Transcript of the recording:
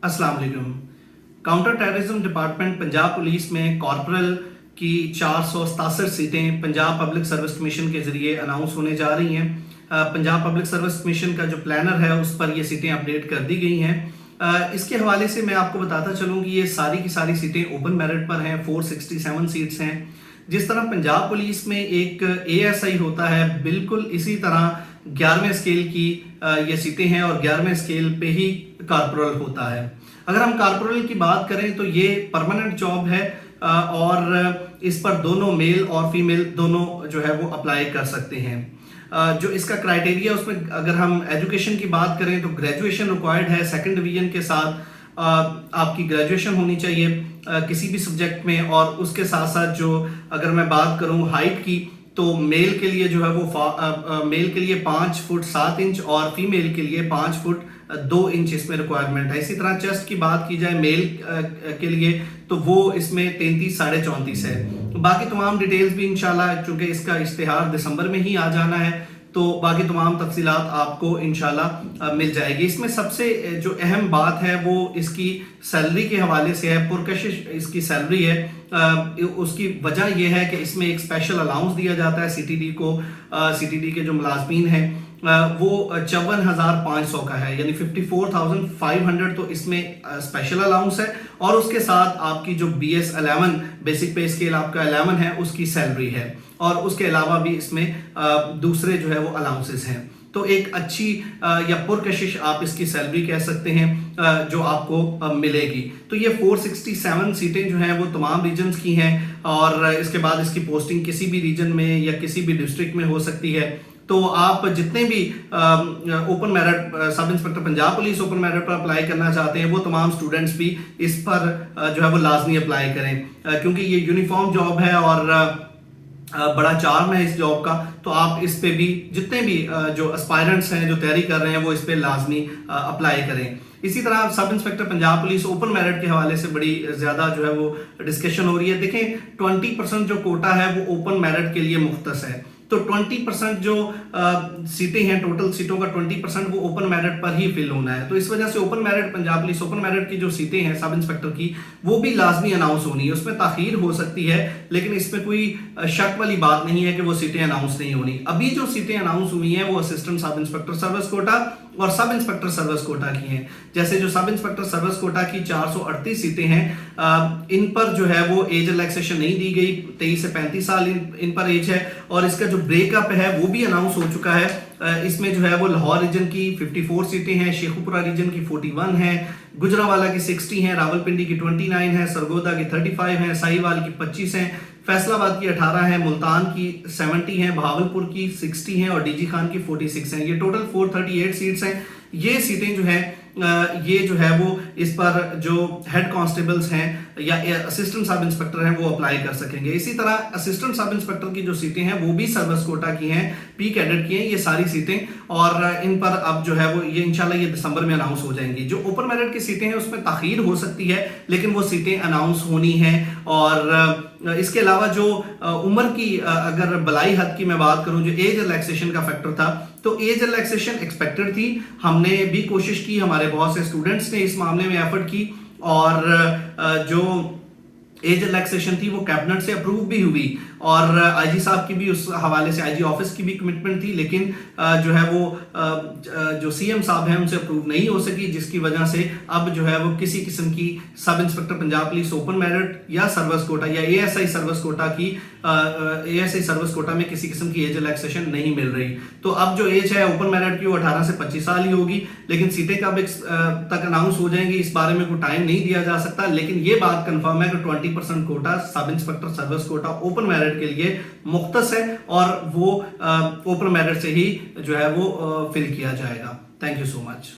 अस्सलाम वालेकुम। Counter terrorism department Punjab police में कॉर्पोरल की 467 सीटें पंजाब पब्लिक सर्विस कमीशन के जरिए अनाउंस होने जा रही हैं। पंजाब पब्लिक सर्विस कमीशन का जो प्लानर है उस पर ये सीटें अपडेट कर दी गई हैं। इसके हवाले से मैं आपको बताता चलूँ कि ये सारी की सारी सीटें ओपन मेरिट पर हैं। 467 सीट्स हैं। जिस तरह पंजाब पुलिस में एक ASI होता है, बिल्कुल इसी तरह 11वें स्केल की ये सीटें हैं और 11वें स्केल पे ही कॉर्पोरल होता है। अगर हम कॉर्पोरल की बात करें तो ये परमानेंट जॉब है और इस पर दोनों मेल और फीमेल दोनों जो है वो अप्लाई कर सकते हैं। जो इसका क्राइटेरिया उसमें अगर हम एजुकेशन की बात करें तो ग्रेजुएशन रिक्वायर्ड है। सेकंड डिवीजन के साथ आपकी ग्रेजुएशन होनी चाहिए किसी भी सब्जेक्ट में। और उसके साथ साथ जो अगर मैं बात करूं हाइट की तो मेल के लिए जो है वो मेल के लिए 5 फुट 7 इंच और फीमेल के लिए 5 फुट 2 इंच इसमें रिक्वायरमेंट है। इसी तरह चेस्ट की बात की जाए मेल के लिए तो वो इसमें 33 साढ़े 34 है। बाकी तमाम डिटेल्स भी इंशाल्लाह, चूंकि इसका इश्तिहार दिसंबर में ही आ जाना है तो बाकी तमाम तफसीलात आपको इंशाल्लाह मिल जाएगी। इसमें सबसे जो अहम बात है वो इसकी सैलरी के हवाले से है। पुरकशिश इसकी सैलरी है। उसकी वजह यह है कि इसमें एक स्पेशल अलाउंस दिया जाता है CTD को। CTD के जो मुलाजमीन हैं वो 54,500 का है, यानी 54,500 तो इसमें स्पेशल अलाउंस है। और उसके साथ आपकी जो BS 11 बेसिक पे स्केल आपका 11 है उसकी सैलरी है। और उसके अलावा भी इसमें दूसरे जो है वो अलाउंसेस हैं। तो एक अच्छी या पुरकशिश आप इसकी सैलरी कह सकते हैं जो आपको मिलेगी। तो ये 467 सीटें जो हैं वो तमाम रीजन्स की हैं और इसके बाद इसकी पोस्टिंग किसी भी रीजन में या किसी भी डिस्ट्रिक्ट में हो सकती है। तो आप जितने भी open merit sub inspector Punjab police open merit पर अप्लाई करना चाहते हैं वो तमाम स्टूडेंट्स भी इस पर जो है वो लाजमी अप्लाई करें, क्योंकि ये यूनिफॉर्म जॉब है और बड़ा चार्म है इस जॉब का। तो आप इस पे भी जितने भी जो एस्पायरेंट्स हैं जो तैयारी कर रहे हैं वो इस पे लाजमी अप्लाई करें। इसी तरह sub inspector Punjab police open merit के हवाले से बड़ी ज्यादा जो है वो डिस्कशन हो रही है। देखें 20% जो कोटा है वो ओपन मेरिट के लिए मुख्तस है। तो 20% जो सीटें हैं, टोटल सीटों का 20% वो ओपन मेरिट पर ही फिल होना है। तो इस वजह से open merit Punjab police open merit की जो सीटें हैं सब इंस्पेक्टर की वो भी लाजमी अनाउंस होनी है। उसमें ताखीर हो सकती है लेकिन इसमें कोई शक वाली बात नहीं है कि वो सीटें अनाउंस नहीं होनी। अभी जो सीटें अनाउंस हुई हैं वो assistant sub inspector service Kota और सब इंस्पेक्टर सर्विस कोटा की हैं। जैसे जो सब इंस्पेक्टर सर्विस कोटा की 438 सीटें हैं, इन पर जो है वो एज रिलैक्सेशन नहीं दी गई। 23 से 35 साल इन पर एज है। और इसका जो ब्रेकअप है वो भी अनाउंस हो चुका है। इसमें जो है वो लाहौर रीजन की 54 सीटें हैं, शेखुपुरा रीजन की 41 हैं, गुजरांवाला की 60 हैं, रावलपिंडी की 29 है, सरगोदा की 35 हैं, साहिवाल की 25 हैं, फैसलाबाद की 18 है, मुल्तान की 70 हैं, भावलपुर की 60 हैं और DG खान की 46 हैं। ये टोटल 438 सीट्स हैं। ये सीटें जो हैं ये जो है वो इस पर जो हेड कांस्टेबल्स हैं या असिस्टेंट सब इंस्पेक्टर हैं वो अप्लाई कर सकेंगे। इसी तरह असिस्टेंट सब इंस्पेक्टर की जो सीटें हैं वो भी सर्विस कोटा की हैं, P कैडेट की हैं ये सारी सीटें। और इन पर अब जो है वो ये इंशाल्लाह ये दिसंबर में अनाउंस हो जाएंगी। जो ओपन मेरिट की सीटें हैं उसमें ताखीर हो सकती है लेकिन वो सीटें अनाउंस होनी है। और इसके अलावा जो उम्र की अगर बलाई हद की मैं बात करूं, जो एज रिलैक्सेशन का फैक्टर था तो एज रिलैक्सेशन एक्सपेक्टेड थी। हमने भी कोशिश की, हमारे बहुत से स्टूडेंट्स ने इस मामले में एफर्ट की और जो एज रिलैक्सेशन थी वो कैबिनेट से अप्रूव भी हुई और IG साहब की भी उस हवाले से IG ऑफिस की भी कमिटमेंट थी, लेकिन जो है वो जो CM साहब हैं उनसे अप्रूव नहीं हो सकी, जिसकी वजह से अब जो है वो किसी किस्म की sub inspector Punjab police open merit या सर्विस कोटा या ASI सर्विस कोटा की ASI सर्विस कोटा में किसी किस्म की एज रिलैक्सेशन नहीं मिल रही। तो अब जो एज है ओपन मेरिट की वो 18 से 25 साल ही होगी, लेकिन सीटें कब तक अनाउंस हो जाएंगी इस बारे में कोई टाइम नहीं दिया जा सकता। लेकिन ये बात कंफर्म है कि 20% quota sub inspector service quota open merit के लिए मुख्तस है और वो ओपन मेरिट से ही जो है वो फिल किया जाएगा। Thank you so much.